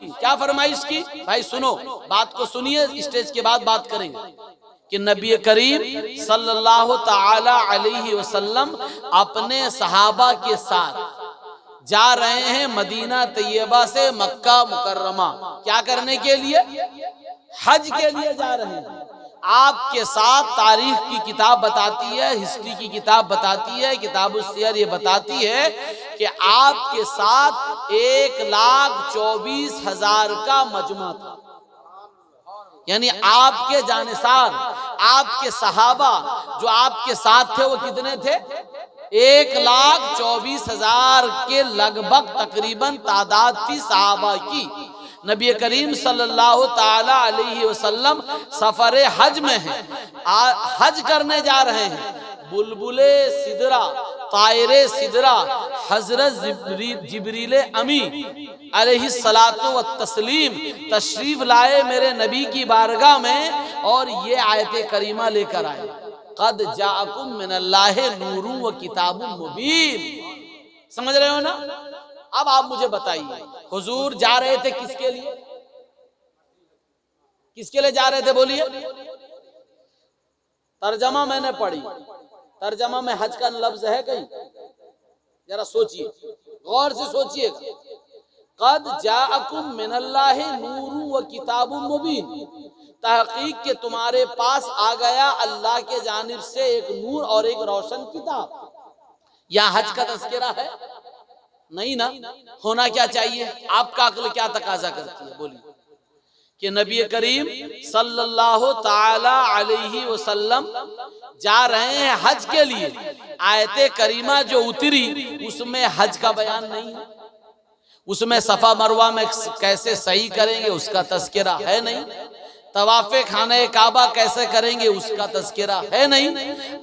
क्या फरमाइश की? भाई सुनो, बात को सुनिए, स्टेज के बाद बात करेंगे कि नबी करीम सल्लल्लाहु ताला अलैहि वसल्लम अपने सहाबा के साथ जा रहे हैं मदीना तैयबा से मक्का मुकर्रमा। क्या करने के लिए? हज के लिए जा रहे हैं। आपके साथ तारीख की किताब बताती है, हिस्ट्री की किताब बताती है, किताबुस्सियर ये बताती है कि आपके साथ 1,24,000 का मजमा था। यानी आपके जानिसार, आपके सहाबा जो आपके साथ थे वो कितने थे? 1,24,000 के लगभग तकरीबन तादाद थी सहाबा की। नबी करीम सल्लल्लाहु ताला अलैहि वसल्लम सफरे हज में हैं, हज करने जा रहे हैं। बुलबुले सिदरा, तायरे सिदरा, हजरत जिब्रील अमी अलैहिस्सलातु व तस्लीम तशरीफ लाए मेरे नबी की बारगाह में और ये आयत करीमा लेकर आए, कद जाअकुम मिनल्लाहि नूरुन व किताबुम मुबीन। समझ रहे हो ना? अब आप मुझे बताइए, हुजूर जा रहे थे किसके लिए? किसके लिए जा रहे थे बोलिए? तर्जमा मैंने पढ़ी, तर्जमा में हज का लफ्ज है कहीं? जरा सोचिए, गौर से सोचिएगा। कद जाअकुम मिनल्लाहि नूरुन व किताबुम मुबीन, तहकीक के तुम्हारे पास आ गया अल्लाह के जानिब से एक नूर और एक रोशन किताब। यहाँ हज का तज़किरा है? नहीं ना। होना क्या चाहिए? आपका अक्ल क्या तकाजा करती है? बोलिए कि नबी करीम सल्लल्लाहु ताला अलैहि वसल्लम जा रहे हैं हज के लिए। आयते करीमा जो उतरी उसमें हज का बयान नहीं है, उसमें सफा मरवा में कैसे सही करेंगे उसका तज़किरा है नहीं, तवाफ़े खाने काबा कैसे करेंगे उसका तज़किरा है नहीं।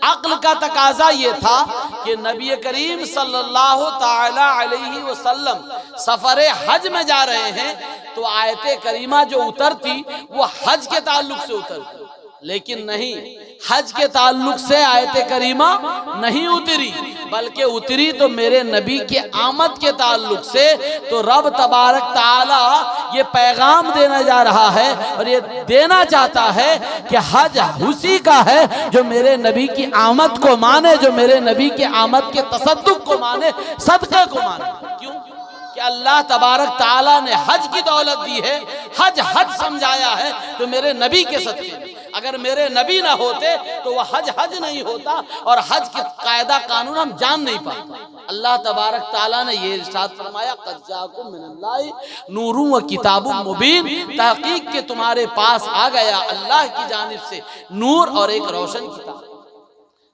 अक्ल का तकाजा ये था कि नबी करीम सल्लल्लाहु ताला अलैहि वसल्लम सफरे हज में जा रहे हैं तो आयते करीमा जो उतरती वो हज के ताल्लुक से उतरती, लेकिन नहीं, हज के ताल्लुक से आयते करीमा नहीं उतरी, बल्कि उतरी तो मेरे नबी के आमद के ताल्लुक से। तो रब तबारक ताला ये पैगाम देना जा रहा है और ये देना चाहता है कि हज उसी का है जो मेरे नबी की आमद को माने, जो मेरे नबी के आमद के तसद्दुक को माने, सदक़े को माने। क्यों? कि अल्लाह तबारक ताला ने हज की दौलत दी है, हज हज समझाया है तो मेरे नबी के सदक़े। अगर मेरे नबी ना होते तो वह हज हज नहीं होता और हज के कायदा कानून हम जान नहीं पाते। अल्लाह तबारक ताला ने ये इरशाद फरमाया, कद जाअकुम मिनल्लाहि नूरुन व किताबुम मुबीन, तहकीक के तुम्हारे पास आ गया अल्लाह की जानिब से नूर और एक रोशन किताब।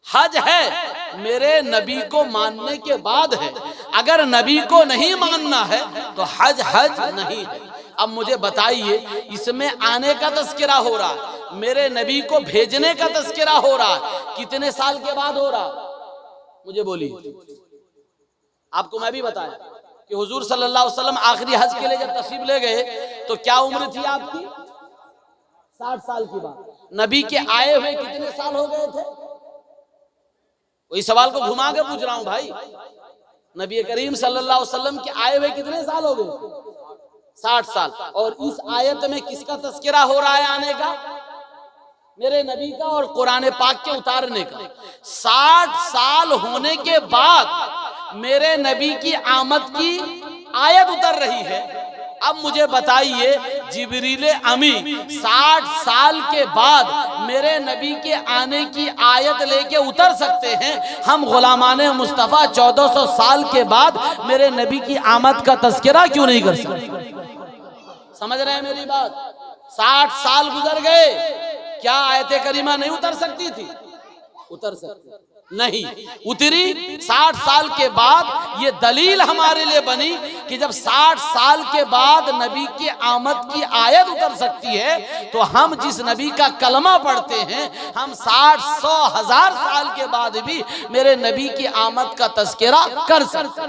हज है मेरे नबी को मानने के बाद है, अगर नबी को नहीं मानना है तो हज हज नहीं है। अब मुझे बताइए, इसमें आने का तज़किरा हो रहा है, मेरे नबी को भेजने का तज़किरा हो रहा है, कितने साल के बाद हो रहा? मुझे बोलिए। आपको मैं भी बताया कि हुजूर सल्लल्लाहु अलैहि वसल्लम आखिरी हज के लिए जब तशरीफ ले गए तो क्या उम्र थी आपकी? 60 साल की बात। नबी के आए हुए कितने साल हो गए थे? वही सवाल को घुमा के पूछ रहा हूं भाई। नबी करीम सल्लल्लाहु अलैहि वसल्लम के आए हुए कितने साल हो गए? 60 साल। और इस आयत में किसका तज़किरा हो रहा है आने का? मेरे नबी का और कुरान पाक के उतारने का। 60 साल होने के बाद मेरे नबी की आमद की आयत उतर रही है। अब मुझे बताइए, जिब्रील अमी 60 साल के बाद मेरे नबी के आने की आयत लेके उतर सकते हैं, हम गुलामाने मुस्तफ़ा 1400 साल के बाद मेरे नबी की आमद का तज़किरा क्यों नहीं कर सकते? समझ रहे हैं मेरी बात? 60 साल गुजर गए, क्या आयत करीमा नहीं उतर सकती थी? उतर सकती नहीं, उतरी 60 साल के बाद। ये दलील हमारे लिए बनी कि जब 60 साल के बाद नबी की आमद की आयत उतर सकती है तो हम जिस नबी का कलमा पढ़ते हैं, हम 60, 100, 1000 साल के बाद भी मेरे नबी की आमद का तज़किरा कर सकते।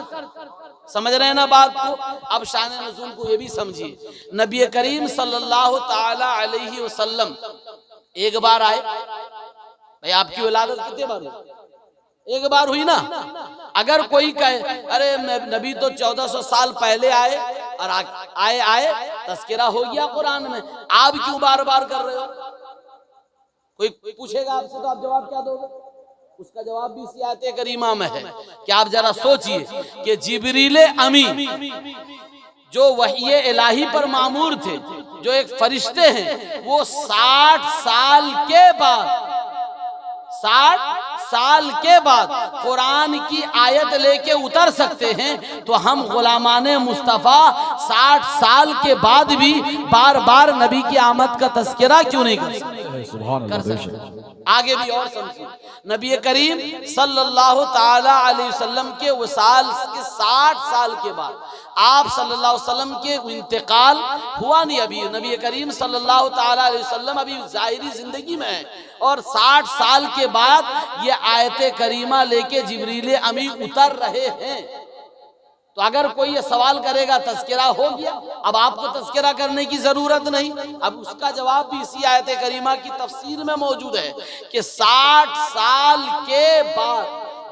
समझ रहे हैं ना बात को? अब शान नुज़ूल को ये भी समझिए, नबी करीम सल्लल्लाहु ताला अलैहि वसल्लम एक बार आए। भाई आपकी विलादत कितने बार हुई? एक बार हुई ना। अगर कोई कहे अरे नबी तो 1400 साल पहले आए और आए तस्किरा हो गया कुरान में, आप क्यों बार बार कर रहे हो? कोई पूछेगा आपसे तो आप जवाब क्या दोगे? उसका जवाब भी इसी आयत करीमा में है कि आप जरा सोचिए कि जिब्रील अमी जो वही इलाही पर मामूर थे, जो एक फरिश्ते हैं, वो 60 साल के बाद कुरान की आयत लेके उतर सकते हैं, तो हम गुलामाने मुस्तफ़ा 60 साल के बाद भी बार बार नबी की आमद का तस्करा क्यों नहीं कर सकते? आगे भी और समझिए, नबी करीम सल्लल्लाहु ताला अलैहि वसल्लम के वसाल के 60 साल के बाद आप सल्लल्लाहु अलैहि वसल्लम के इंतकाल हुआ नहीं, अभी नबी करीम सल्लल्लाहु ताला अलैहि वसल्लम अभी जाहिरी जिंदगी में है, और 60 साल के बाद ये आयत करीमा लेके जिब्रील अमी उतर रहे हैं। तो अगर कोई ये सवाल करेगा तस्करा हो गया, अब आपको तस्करा करने की जरूरत नहीं, अब उसका जवाब भी इसी आयत करीमा की तफसीर में मौजूद है कि 60 साल के बाद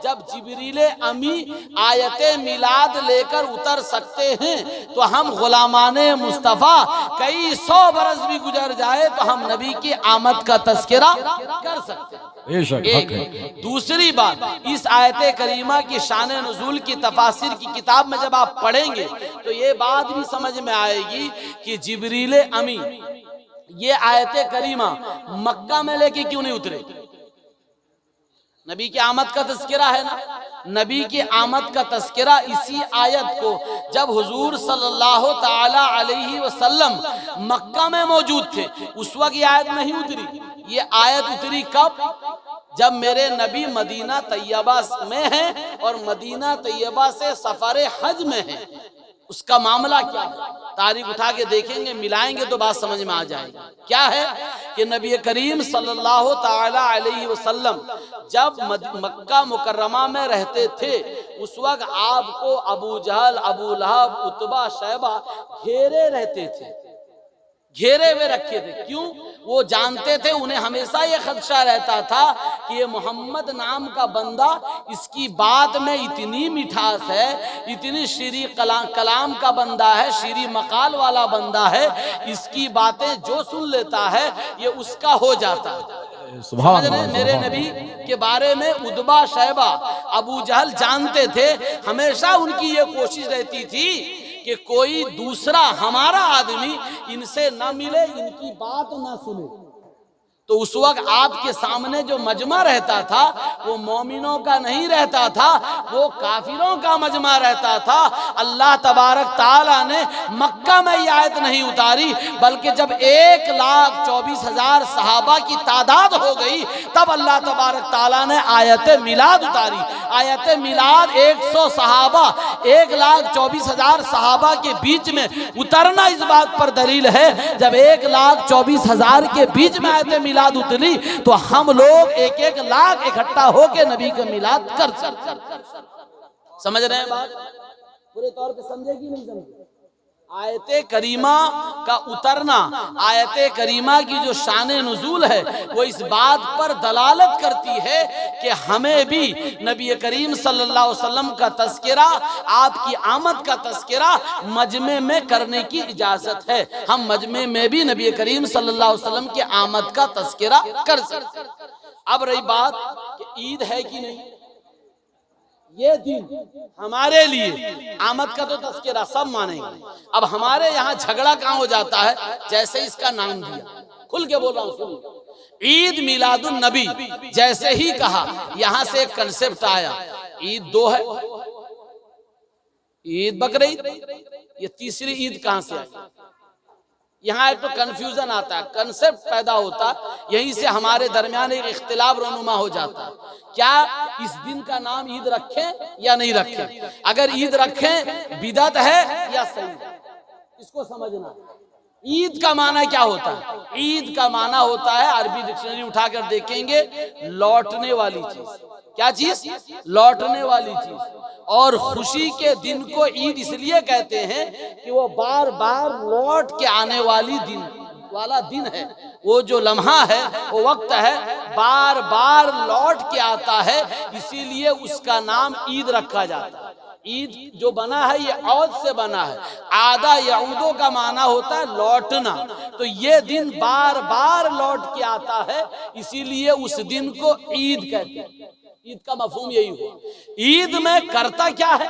जब जिब्रील अमी आयत मिलाद लेकर उतर सकते हैं, तो हम गुलामाने मुस्तफ़ा कई 100 बरस भी गुजर जाए तो हम नबी की आमद का तस्करा कर सकते हैं। एक दूसरी बात, इस आयत करीमा की शान नुज़ूल की तफासिर की किताब में जब आप पढ़ेंगे तो ये बात भी समझ में आएगी कि जिब्रील अमी ये आयत करीमा मक्का में लेके क्यों नहीं उतरे? नबी की आमद का तस्करा है ना, नबी की आमद का तस्करा इसी आयत को जब हुजूर सल्लल्लाहु ताला अलैहि वसल्लम मक्का में मौजूद थे उस वक्त ये आयत नहीं उतरी। ये आयत उतरी कब? जब मेरे नबी मदीना तैयबा में हैं और मदीना तैयबा से सफर हज में हैं। उसका मामला क्या है, तारीख उठा के देखेंगे, मिलाएंगे तो बात समझ में आ जाएगी। क्या है कि नबी करीम सल्लल्लाहु ताला अलैहि वसल्लम जब मक्का मुकर्रमा में रहते थे उस वक्त आपको अबू जहल, अबू लहब, उतबा, शैबा घेरे रहते थे, घेरे हुए रखे थे। क्यों? वो जानते थे, उन्हें हमेशा ये खदशा रहता था कि ये मोहम्मद नाम का बंदा, इसकी बात में इतनी मिठास है, इतनी शीरी कलाम का बंदा है, शीरी मकाल वाला बंदा है, इसकी बातें जो सुन लेता है ये उसका हो जाता है। समझ रहे? मेरे नबी के बारे में उतबा, शैबा, अबू जहल जानते थे, हमेशा उनकी ये कोशिश रहती थी कि कोई दूसरा हमारा आदमी इनसे ना मिले, इनकी बात ना सुने। तो उस वक्त आपके सामने जो मजमा रहता था वो मोमिनों का नहीं रहता था, वो काफिरों का मजमा रहता था। अल्लाह तबारक ताला ने मक्का में ये आयत नहीं उतारी, बल्कि जब 1,24,000 सहाबा की तादाद हो गई तब अल्लाह तबारक ताला ने आयत मिलाद उतारी। आयत मिलाद 100 सहाबा, 1,24,000 सहाबा के बीच में उतरना इस बात पर दलील है, जब 1,24,000 के बीच में आयत मिलाद उतरी तो हम लोग 1-1 लाख इकट्ठा होके नबी का मिलाद कर सकते। समझ रहे हैं बात? पूरे तौर पे समझे कि नहीं समझे? आयत करीमा का उतरना, आयत करीमा की जो शान नुज़ूल है वो इस बात पर दलालत करती है कि हमें भी नबी करीम सल्लल्लाहु अलैहि वसल्लम का तस्करा, आपकी आमद का तस्करा मजमे में करने की इजाजत है। हम मजमे में भी नबी करीम सल्लल्लाहु अलैहि वसल्लम की आमद का तस्करा कर सकते। अब रही बात कि ईद है कि नहीं, ये दिन हमारे लिए आमद का तो तस्करा सब मानेंगे। अब हमारे यहाँ झगड़ा कहाँ हो जाता है, जैसे इसका नाम दिया, खुल के बोल रहा हूँ सुनिए, ईद मिलादुन नबी जैसे ही कहा, यहाँ से एक कंसेप्ट आया, ईद 2 है, ईद बकरीद, ये तीसरी ईद कहाँ से आई? यहाँ एक तो कंफ्यूजन आता है, कंसेप्ट पैदा होता, यहीं से हमारे दरमियान एक इख्तिलाफ रोनुमा हो जाता है। क्या इस दिन का नाम ईद रखें या नहीं रखें? अगर ईद रखें बिदअत है या सही है, इसको समझना। ईद का माना क्या होता है? ईद का माना होता है, अरबी डिक्शनरी उठाकर देखेंगे, लौटने वाली चीज। क्या चीज? लौटने वाली चीज। और खुशी के दिन को ईद इसलिए कहते हैं कि वो बार बार लौट के आने वाली दिन है। वो जो लम्हा है, वो वक्त है, बार बार लौट के आता है, इसीलिए उसका नाम ईद रखा जाता है। ईद जो बना है ये औद से बना है। आदा यऊदो का माना होता है लौटना, तो ये दिन बार बार लौट के आता है, इसीलिए उस दिन को ईद कहते हैं। ईद का मफहूम यही हुआ। ईद में करता क्या है?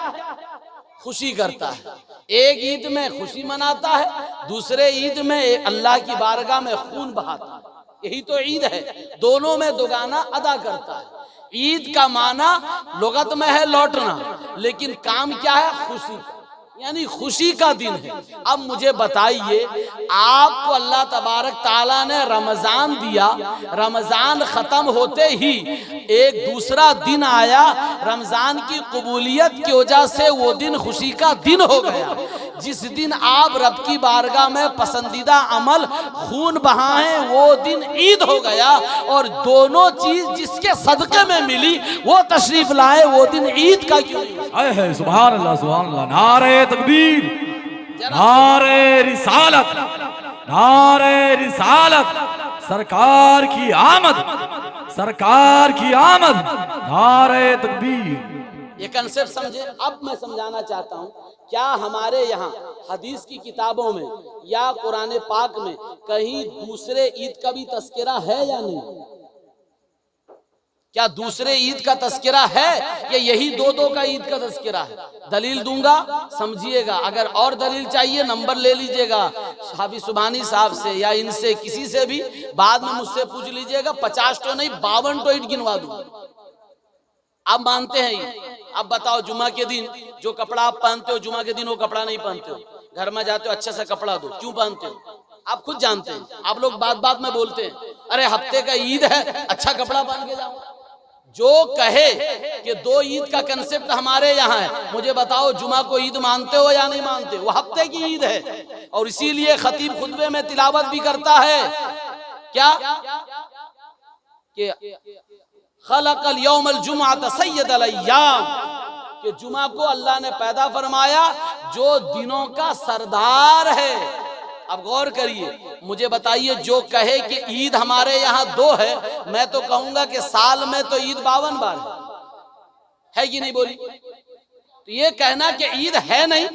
खुशी करता है। एक ईद में खुशी मनाता है, दूसरे ईद में अल्लाह की बारगाह में खून बहाता है। यही तो ईद है, दोनों में दुगाना अदा करता है। ईद का माना लुगत में है लौटना, लेकिन काम क्या है? खुशी, यानी खुशी का दिन है। अब मुझे बताइए, आपको अल्लाह तबारक ताला ने रमजान दिया, रमजान खत्म होते ही एक दूसरा दिन आया, रमजान की कबूलियत की वजह से वो दिन खुशी का दिन हो गया। जिस दिन आप रब की बारगाह में पसंदीदा अमल खून बहाएं, वो दिन ईद हो गया। और दोनों चीज जिसके सदके में मिली वो तशरीफ लाए, वो दिन ईद का क्यों? है सुभान अल्लाह, सुभान अल्लाह। नारे तकबीर, नारे रिसालत, नारे रिसालत, सरकार की आमद, सरकार की आमद, नारे तकबीर। ये कंसेप्ट समझे। अब मैं समझाना चाहता हूँ, क्या हमारे यहाँ हदीस की किताबों में या कुरान पाक में कहीं दूसरे ईद का भी तस्करा है या नहीं? क्या दूसरे ईद का तस्करा है या यही दो का ईद का तस्करा है? दलील दूंगा, समझिएगा। अगर और दलील चाहिए नंबर ले लीजिएगा हाफिज सुभानी साहब से या इनसे, किसी से भी बाद में मुझसे पूछ लीजिएगा। 50 तो नहीं 52 तो ईद गिनवा दूंगा। आप मानते हैं? अब बताओ, जुमा के दिन जो कपड़ा आप पहनते हो, जुमा के दिन वो कपड़ा नहीं पहनते हो, घर में जाते हो अच्छा सा कपड़ा दो, क्यों पहनते हो? आप खुद जानते हैं। आप लोग बात बात में बोलते हैं, अरे हफ्ते का ईद है, अच्छा कपड़ा पहन के जाओ। जो कहे कि 2 ईद का कंसेप्ट हमारे यहाँ है, मुझे बताओ जुमा को ईद मानते हो या नहीं मानते? वो हफ्ते की ईद है, और इसीलिए खतीब खुतबे में तिलावत भी करता है क्या कि खलकल यौमल जुमात सय्यदल अय्याम, कि जुमा को अल्लाह ने पैदा फरमाया जो दिनों का सरदार है। अब गौर करिए, मुझे बताइए, जो कहे कि ईद हमारे यहाँ 2 है, मैं तो कहूंगा कि साल में तो ईद 52 बार है कि नहीं? बोली तो ये कहना कि ईद है नहीं,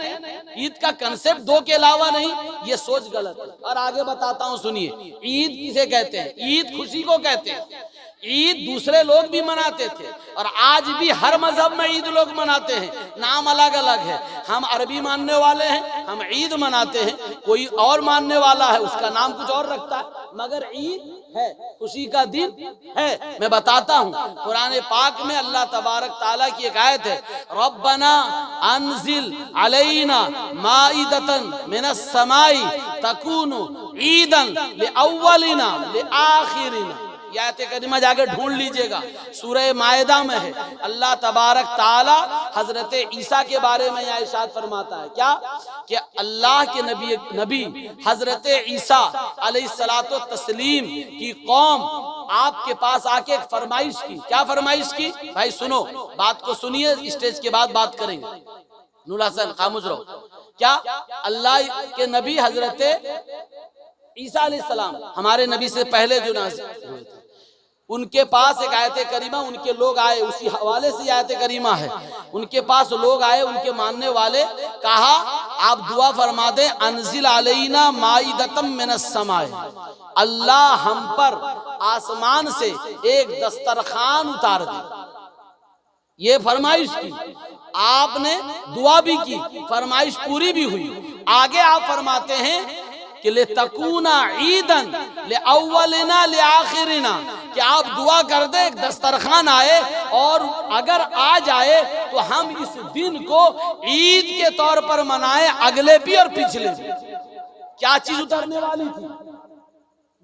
ईद का कंसेप्ट 2 के अलावा नहीं, ये सोच गलत है। और आगे बताता हूँ, सुनिए। ईद किसे कहते हैं? ईद खुशी को कहते हैं। ईद दूसरे लोग भी मनाते थे, और आज भी हर मजहब में ईद लोग मनाते हैं, नाम अलग अलग है। हम अरबी मानने वाले हैं, हम ईद मनाते हैं, कोई और मानने वाला है उसका नाम कुछ और रखता है, मगर ईद है, खुशी का दिन है। मैं बताता हूँ, कुरान पाक में अल्लाह तबारक ताला की एक आयत है, रब्बना अनजिल अलैना माइदतन मिनस समाई तकूनु ईदन लिअव्वलिना लिआखिरिना। ये आयत करीमा जाके ढूंढ लीजिएगा, सूरह मायदा में है। अल्लाह तबारक ताला हजरत ईसा के बारे में यह इरशाद फरमाता है क्या कि अल्लाह के नबी हजरत ईसा अलैहिस्सलातो तस्लीम की कौम आपके पास आके एक फरमाइश की। क्या फरमाइश की? भाई सुनो, बात को सुनिए, स्टेज के बाद बात करेंगे। नूर हसन खामोश रहो। क्या अल्लाह के नबी हजरत ईसा अलैहिस्सलाम, हमारे नबी से पहले जो नाज़िल हुए थे, उनके पास एक आयत करीमा, उनके लोग आए, उसी हवाले से आयत करीमा है। उनके पास लोग आए, उनके मानने वाले, कहा आप दुआ फरमा दें, अनजिल अलैना माइदतम मिनस समाए, अल्लाह हम पर आसमान से एक दस्तरखान उतार दे। ये फरमाइश की, आपने दुआ भी की, फरमाइश पूरी भी हुई। आगे आप फरमाते हैं कि ले तकूना ईदन ले अव्वलिना ले आखिरिना, कि आप दुआ कर दे एक दस्तरखान आए, और अगर आ जाए तो हम इस दिन को ईद के तौर पर मनाएं, अगले भी और पिछले भी। क्या चीज उतरने वाली थी?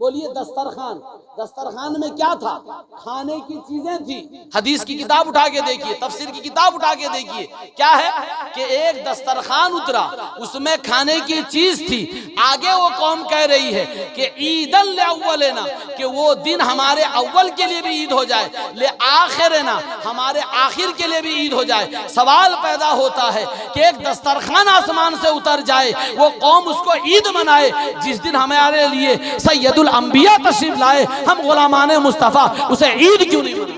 बोलिए दस्तरखान। दस्तरखान में क्या था? खाने की चीजें थी। हदीस की किताब उठा के देखिए, तफसीर की किताब उठा के देखिए, क्या है कि एक दस्तरखान उतरा, उसमें खाने की चीज थी। आगे वो कौम कह रही है कि ईदन ले अव्वलिना, कि वो दिन हमारे अव्वल के लिए भी ईद हो जाए, ले आखिरना, हमारे आखिर के लिए भी ईद हो जाए। सवाल पैदा होता है कि एक दस्तरखान आसमान से उतर जाए, वो कौम उसको ईद मनाए, जिस दिन हमारे लिए सैयदुल अंबिया तशरीफ लाए, हम गुलामाने मुस्तफा, उसे ईद क्यों नहीं मना?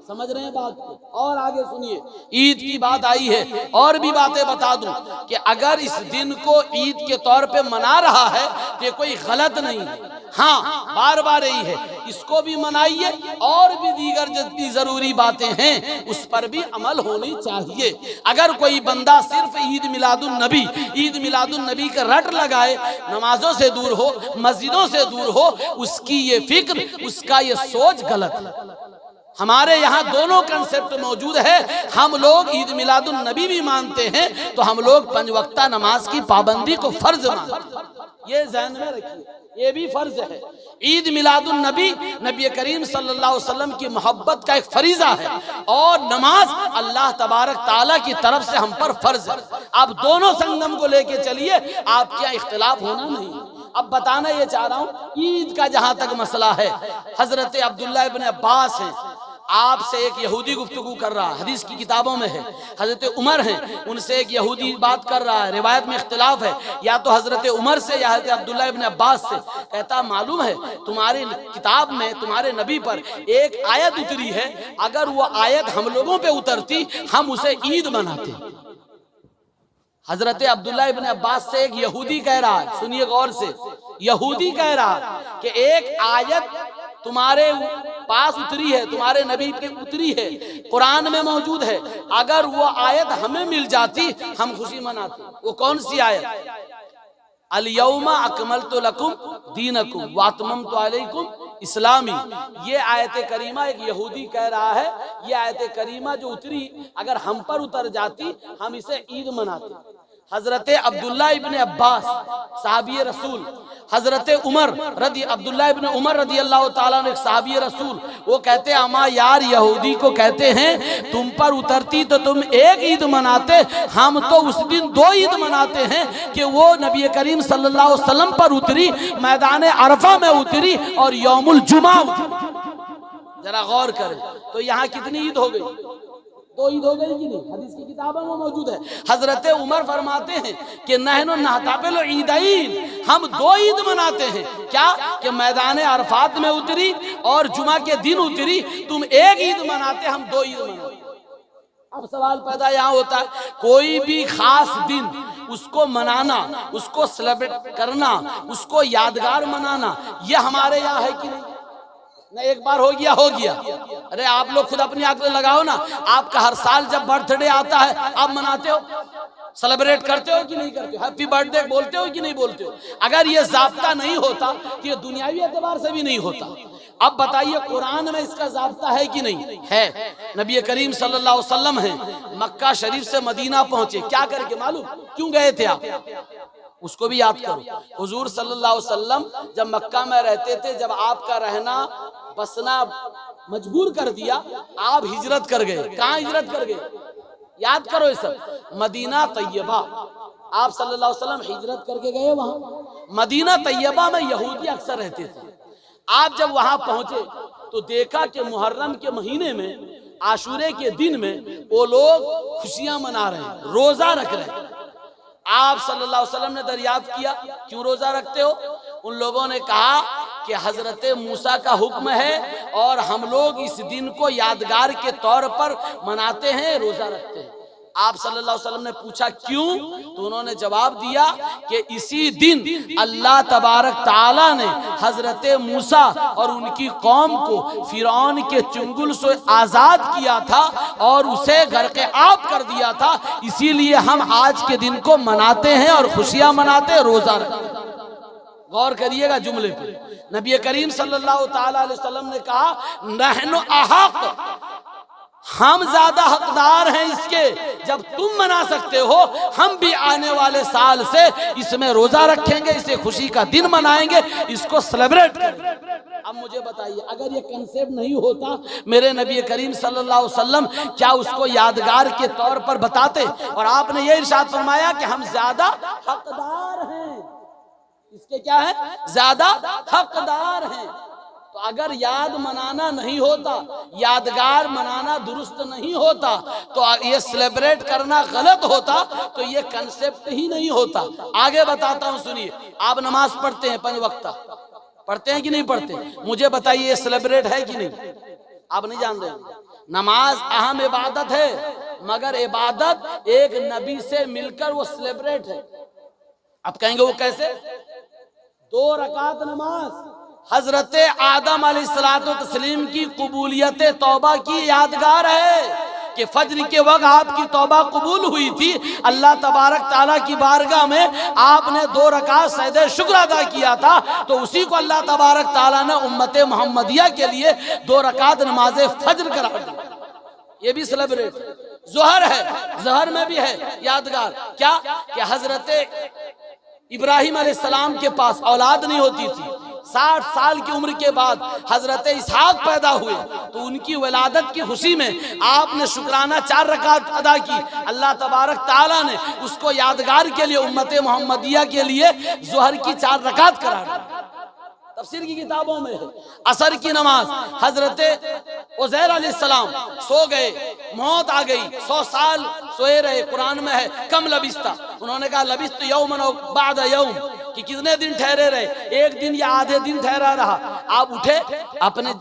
समझ रहे हैं बात को? और आगे सुनिए, ईद की बात आई है और भी बातें बता दूं कि अगर इस दिन को ईद के तौर पे मना रहा है तो कोई गलत नहीं है। हाँ, बार बार यही है, इसको भी मनाइए और भी दीगर जितनी जरूरी बातें हैं उस पर भी अमल होनी चाहिए। अगर कोई बंदा सिर्फ ईद मिलादुन नबी का रट लगाए, नमाजों से दूर हो, मस्जिदों से दूर हो, उसकी ये फिक्र, उसका ये सोच गलत है। हमारे यहाँ दोनों कंसेप्ट मौजूद है। हम लोग ईद मिलादुन नबी भी मानते हैं, तो हम लोग 5 वक्ता नमाज की पाबंदी को फर्ज मानते हैं। ये ज़हन में रखिए, ये भी फर्ज है। ईद मिलादुन नबी नबी करीम सल्लल्लाहु अलैहि वसल्लम की मोहब्बत का एक फरीजा है और नमाज अल्लाह तबारक ताला की तरफ से हम पर फर्ज है। आप दोनों संगम को लेके चलिए, आप क्या इख्तिलाफ होना नहीं। अब बताना ये चाह रहा हूँ, ईद का जहां तक मसला है, हजरत अब्दुल्ला इब्न अब्बास हैं, आपसे एक यहूदी गुफ्तगू कर रहा है, हदीस की किताबों में है। हजरत उमर हैं, उनसे एक यहूदी बात कर रहा है, रिवायत में इख्तिलाफ है, या तो हजरत उमर से या हजरत अब्दुल्ला इब्न अब्बास से। कहता मालूम है तुम्हारी किताब में तुम्हारे नबी पर एक आयत उतरी है, अगर वो आयत हम लोगों पे उतरती हम उसे ईद मनाते। हजरत अब्दुल्ला इब्न अब्बास से एक यहूदी कह रहा है, सुनिए गौर से, यहूदी कह रहा है कि एक आयत तुम्हारे पास उतरी है, तुम्हारे नबी पे उतरी है, कुरान में मौजूद है, अगर वो आयत हमें मिल जाती हम खुशी मनाते। वो कौन सी आयत? अल यौमा अकमलतु लकुम दीनकुम व अतममतु अलैकुम इस्लामी। ये आयत करीमा एक यहूदी कह रहा है, ये आयत करीमा जो उतरी अगर हम पर उतर जाती हम इसे ईद मनाते। हजरत अब्दुल्ला इब्न अब्बास साहबी रसूल, हजरत अब्दुल्ला इब्न उमर रदी अल्लाह ताला ने साहबी रसूल, वो कहते अमा यार यहूदी को कहते हैं तुम पर उतरती तो तुम एक ईद मनाते, हम तो उस दिन 2 ईद मनाते हैं कि वो नबी करीम सल्लल्लाहु अलैहि वसल्लम पर उतरी, मैदान अरफा में उतरी और यौमुल जुमा उतरी। जरा गौर करें तो यहाँ कितनी ईद हो गई? 2 ईद हो गई कि नहीं? हदीस की किताबों में मौजूद है। हजरत उमर फरमाते हैं कि नहनु नहताबिल ईदैन, हम 2 ईद मनाते हैं। क्या कि मैदान अरफात में उतरी और जुमा के दिन उतरी, तुम एक ईद मनाते, हम 2 ईद मनाते। अब सवाल पैदा यहाँ होता है, कोई भी खास दिन उसको मनाना, उसको सेलिब्रेट करना, उसको यादगार मनाना, यह हमारे यहाँ है कि नहीं? ना एक बार हो गया। अरे आप लोग खुद अपनी आंख में लगाओ ना, आपका हर साल जब बर्थडे आता है आप मनाते हो, सेलिब्रेट करते हो कि नहीं करते हो? हैप्पी बर्थडे बोलते हो कि नहीं बोलते हो? अगर ये ज़ाब्ता नहीं होता तो ये दुनियावी एतबार से भी नहीं होता। अब बताइए कुरान में इसका ज़ाब्ता है कि नहीं है? नबी करीम सल्लल्लाहु अलैहि वसल्लम हैं, मक्का शरीफ से मदीना पहुंचे, क्या करके मालूम? क्यों गए थे आप? उसको भी याद करो। हुजूर सल्लल्लाहु अलैहि वसल्लम जब मक्का में रहते थे, जब आपका रहना बसना मजबूर कर दिया, आप हिजरत कर गए। कहाँ हिजरत कर गए? याद करो ये सब। मदीना तैयबा, आप सल्लल्लाहु अलैहि वसल्लम हिजरत करके गए वहां। मदीना तैयबा में यहूदी अक्सर रहते थे। आप जब वहां पहुंचे तो देखा कि मुहर्रम के महीने में, आशूरे के दिन में वो लोग खुशियां मना रहे हैं, रोजा रख रहे हैं। आप सल्लल्लाहु अलैहि वसल्लम ने दरियाफ्त किया, क्यों रोजा रखते हो? उन लोगों ने कहा कि हजरत मूसा का हुक्म है और हम लोग इस दिन को यादगार के तौर पर मनाते हैं, रोजा रखते हैं। आप सल्लल्लाहु अलैहि वसल्लम ने पूछा क्यों? तो उन्होंने जवाब दिया कि इसी दिन अल्लाह तबारक ताला ने हजरत मूसा और उनकी कौम को फिरौन के चुंगल से आजाद किया था और उसे गर्क़े आब कर दिया था, इसीलिए हम आज के दिन को मनाते हैं और खुशियां मनाते हैं, रोजा रखते हैं। गौर करिएगा जुमले पे। नबी करीम सल्लल्लाहु ताला अलैहि वसल्लम ने कहा नहनु अहक, हम ज्यादा हकदार हैं इसके, जब तुम मना सकते हो हम भी आने वाले साल से इसमें रोजा रखेंगे, इसे खुशी का दिन मनाएंगे, इसको सेलिब्रेट करेंगे। अब मुझे बताइए, अगर ये कंसेप्ट नहीं होता मेरे नबी करीम सल्लल्लाहु अलैहि वसल्लम क्या उसको यादगार के तौर पर बताते? और आपने ये इरशाद फरमाया कि हम ज्यादा हकदार हैं, इसके क्या है? ज्यादा हकदार हैं। तो अगर याद मनाना नहीं होता, यादगार मनाना दुरुस्त नहीं होता, तो ये सेलिब्रेट करना गलत होता, तो ये कंसेप्ट ही नहीं होता। आगे बताता हूं, सुनिए। आप नमाज पढ़ते हैं 5 वक्त, पढ़ते हैं कि नहीं पढ़ते? मुझे बताइए ये सेलिब्रेट है कि नहीं? आप नहीं जान रहे, नमाज अहम इबादत है, मगर इबादत एक नबी से मिलकर वो सेलिब्रेट है। अब कहेंगे वो कैसे? 2 रकात नमाज हजरत आदम अलैहिस्सलातु तस्लीम की कबूलियत तौबा की यादगार है कि फज्र के वक्त आपकी तौबा कबूल हुई थी। अल्लाह तबारक ताला की बारगाह में आपने 2 रकात सजदे शुक्र अदा किया था, तो उसी को अल्लाह तबारक ताला ने उम्मत मोहम्मदिया के लिए 2 रकात नमाज फज्र करार दी। ये भी सेलिब्रेट ज़ोहर है, ज़ोहर में भी है यादगार। क्या कि हजरत इब्राहिम अलैहिस्सलाम के पास औलाद नहीं होती थी। 60 साल की उम्र के बाद हजरत इसहाक पैदा हुए, तो उनकी विलादत की खुशी में आपने शुक्राना 4 रकात अदा की। अल्लाह तबारक ताला ने उसको यादगार के लिए उम्मत मोहम्मदिया के लिए ज़ोहर की 4 रकात करार दी। तफसीर की किताबों में है। असर की नमाज हजरत उज़ैर अलैहिस्सलाम सो गए, मौत आ गई, 100 साल सोए रहे। कुरान में है कम लबिस्ता, उन्होंने कहा लबिस्त यौमन बाद यौम, कि कितने दिन ठहरे रहे, 1 दिन या आधे दिन ठहरा रहा। आप उठे, अपने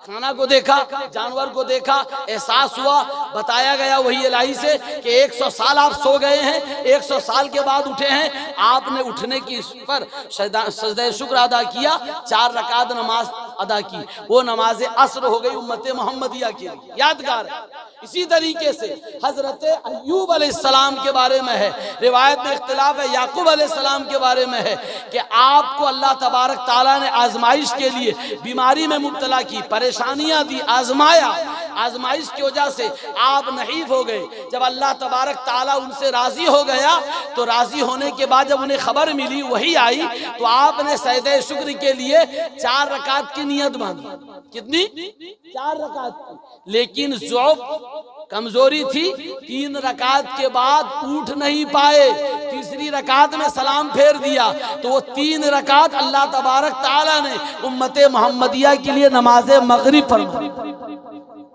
खाना को देखा, जानवर को देखा, एहसास हुआ, बताया गया वही इलाही से कि 100 साल आप सो गए हैं, 100 साल के बाद उठे हैं। आपने उठने की पर सजदे शुक्र अदा किया, 4 रकात नमाज अदा की। वो नमाज असर हो गई उम्मत मोहम्मदिया के लिए यादगार है। इसी तरीके से हजरत अय्यूब अलैहिस्सलाम के बारे में है, रिवायत में इख्तिलाफ है, याकूब अलैहिस्सलाम के बारे में है कि आपको अल्लाह तबारक ताला ने आजमाइश के लिए बीमारी में मुब्तला की, परेशानियां दी, आजमाया। आजमाइश की वजह से आप नहीफ हो गए। जब अल्लाह तबारक ताला उनसे राजी हो गया, तो राजी होने के बाद जब उन्हें खबर मिली, वही आई, तो आपने सजदे शुक्र के लिए 4 रकात की नियत बांधी। कितनी? 4 रकात की। लेकिन ज़ौफ़ कमजोरी थी, 3 रकात के बाद उठ नहीं पाए। तीसरी रकात में सलाम फेर दिया, तो वो 3 रकात अल्लाह तबारक ताला ने उम्मत मोहम्मदिया के लिए नमाज मगरिब फरमाई।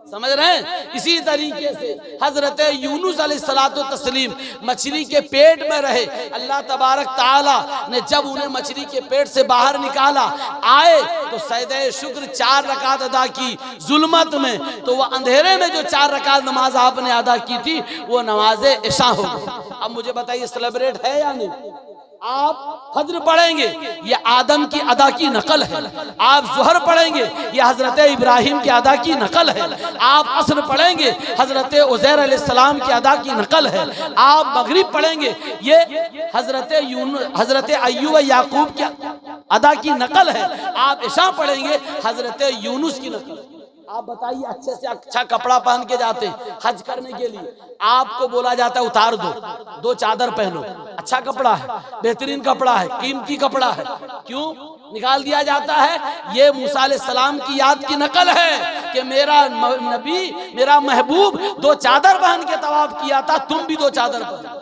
समझ रहे हैं? इसी तरीके से हजरत यूनुस अलैहिस्सलातु तस्लीम मछली के पेट में रहे। अल्लाह तबारक ताला ने जब उन्हें मछली के पेट से बाहर निकाला, आए तो सजदे शुक्र 4 रकात अदा की जुल्मत में। तो वह अंधेरे में जो 4 रकात नमाज आपने अदा की थी, वो नमाज इशा हो गई। अब मुझे बताइए सेलिब्रेट है या नहीं? आप फज्र पढ़ेंगे, ये आदम की अदा की नकल है। आप ज़ोहर पढ़ेंगे, ये हजरत इब्राहिम की अदा की नकल है। आप असर पढ़ेंगे, हजरत उज़ैर अलैहिस्सलाम की अदा की नकल है। आप मगरिब पढ़ेंगे, ये हजरत अय्यूब याकूब की अदा की नकल है। आप इशा पढ़ेंगे, हजरत यूनुस की नकल। आप बताइए, अच्छे से अच्छा कपड़ा पहन के जाते हैं हज करने के लिए, आपको बोला जाता है उतार दो, 2 चादर पहनो, अच्छा कपड़ा है, बेहतरीन कपड़ा है, कीमती कपड़ा है, क्यों निकाल दिया जाता है? ये मूसा अलैहिस्सलाम की याद की नकल है कि मेरा नबी, मेरा महबूब 2 चादर पहन के तवाफ किया था, तुम भी 2 चादर पहनो।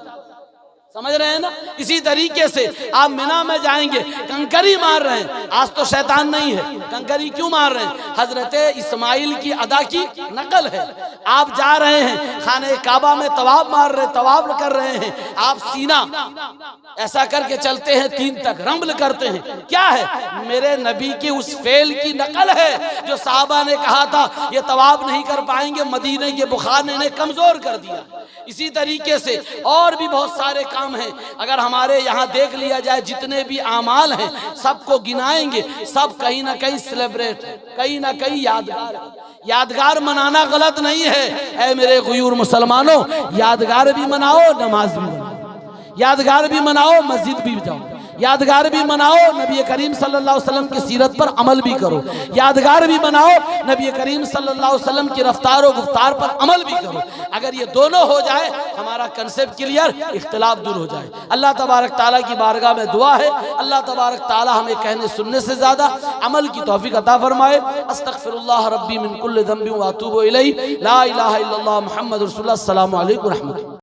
समझ रहे हैं ना? इसी तरीके से आप मिना में जाएंगे, कंकरी मार रहे हैं, आज तो शैतान नहीं है, कंकरी क्यों मार रहे हैं? हजरत इस्माइल की अदा की नकल है। आप जा रहे हैं खाने काबा में, तवाब मार रहे, तवाब कर रहे हैं, आप सीना ऐसा करके चलते हैं 3 तक, रंबल करते हैं, क्या है? मेरे नबी की उस फेल की नकल है जो साहबा ने कहा था ये तवाब नहीं कर पाएंगे, मदीने के बुखार ने इन्हें कमजोर कर दिया। इसी तरीके से और भी बहुत सारे काम हैं। अगर हमारे यहाँ देख लिया जाए, जितने भी आमाल हैं सबको गिनाएंगे, सब कहीं ना कहीं सेलिब्रेट है, कहीं ना कहीं यादगार है। यादगार मनाना गलत नहीं है, ऐ मेरे गुयूर मुसलमानों, यादगार भी मनाओ, नमाज भी मनाओ, यादगार भी मनाओ, मस्जिद भी जाओ, यादगार भी मनाओ, नबी करीम सल्लल्लाहु अलैहि वसल्लम की सीरत पर अमल भी करो, यादगार भी मनाओ, नबी करीम सल्लल्लाहु अलैहि वसल्लम की रफ्तार और गुफ्तार पर अमल भी करो। अगर ये दोनों हो जाए, हमारा कंसेप्ट क्लियर, इख्तिलाफ दूर हो जाए। अल्लाह तबारक ताला की बारगाह में दुआ है, अल्लाह तबारक ताला हमें कहने सुनने से ज्यादा अमल की तौफीक अता फरमाए। अस्तगफिरुल्लाह रब्बी मिन कुल्लि ज़ंबिन व अतूबु इलैहि, ला इलाहा इल्लल्लाह मुहम्मदुर रसूलुल्लाह। अस्सलामु अलैकुम व रहमतुल्लाह।